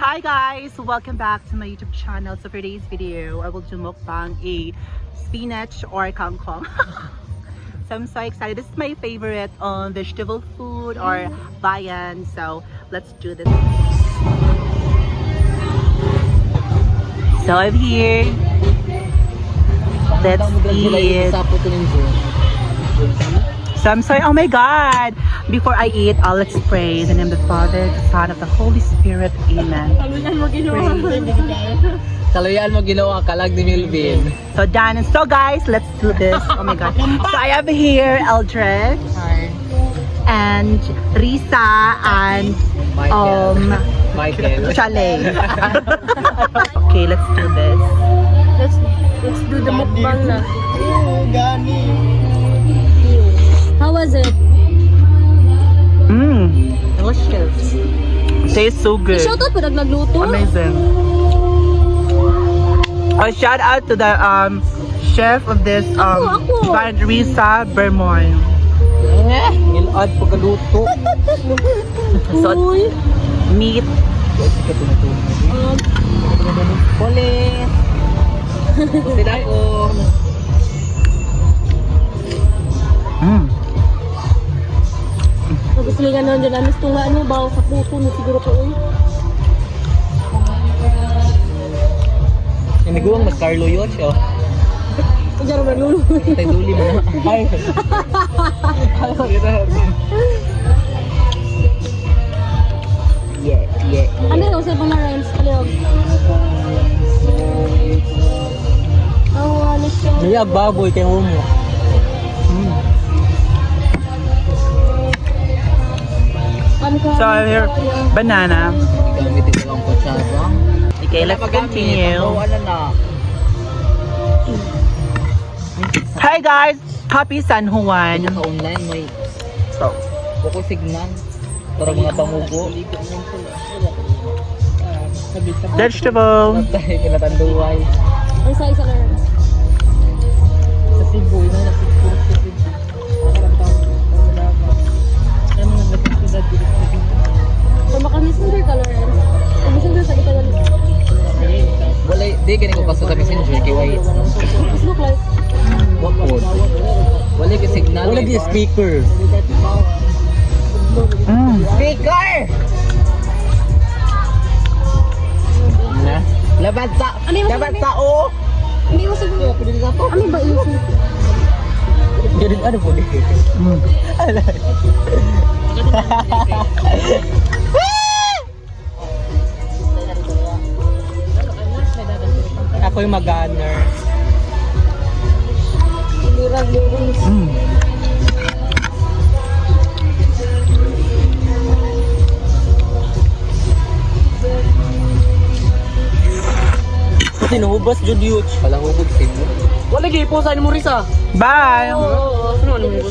Hi guys! Welcome back to my YouTube channel. So for today's video, I will do mukbang a spinach or kangkong. So I'm so excited. This is my favorite vegetable food or bayan. So let's do this. So I'm here. Let's eat. So I'm sorry. Oh my God! Before I eat, let's pray in the name of the Father, the Son, of the Holy Spirit. Amen. Kaluyan mo ginawa, kalag ni Milvin. So done. So guys, let's do this. Oh my God. So I have here Eldred and Risa and Michael. Chalet. Okay, let's do this. Let's do the mukbang na. Gani. How was it? Delicious. Tastes so good. Shoutout pa nagluto. Amazing. A shout out to the chef of this band, Risa Bermoy. Ngilad pagkaluto. So meat. Police. Sila ko. Gusto nga nun dyan, amis itong ano, bawa sa puso na siguro ko. Nagawang mas Carlo yun siya. Ang dyan naman lulu. Tay duli mo na. Ay. Yeah. Ano yung sa mga rhymes? Kaliyog. Ang ano siya. Niyag baboy kay mo. So here, banana. Gamit ito lang kutsara. Okay, let's continue. Ano na? Hi guys, Happy San Juan. Sa online may So, buko signal para mga pamugo. vegetable. Dahil kinatanduay. Ang isa-isa na rin. Sa Cebu na sa Cebu. So maka-messenger ka, Lawrence. Kung messenger sa kita na Wala, di ganun ko basta sa messenger kay White. Facebook Live. What word? Wala ka signal. Wala ka speaker. Speaker! Na? Laban sa o! Hindi mo siguro. Ano ba yun? Jadi ano po dito? Ako yung mag-gunner. Sinubas jud yun. Walang hubog sino. Wala gipo sa mo Risa. Bye! Oo, ano mo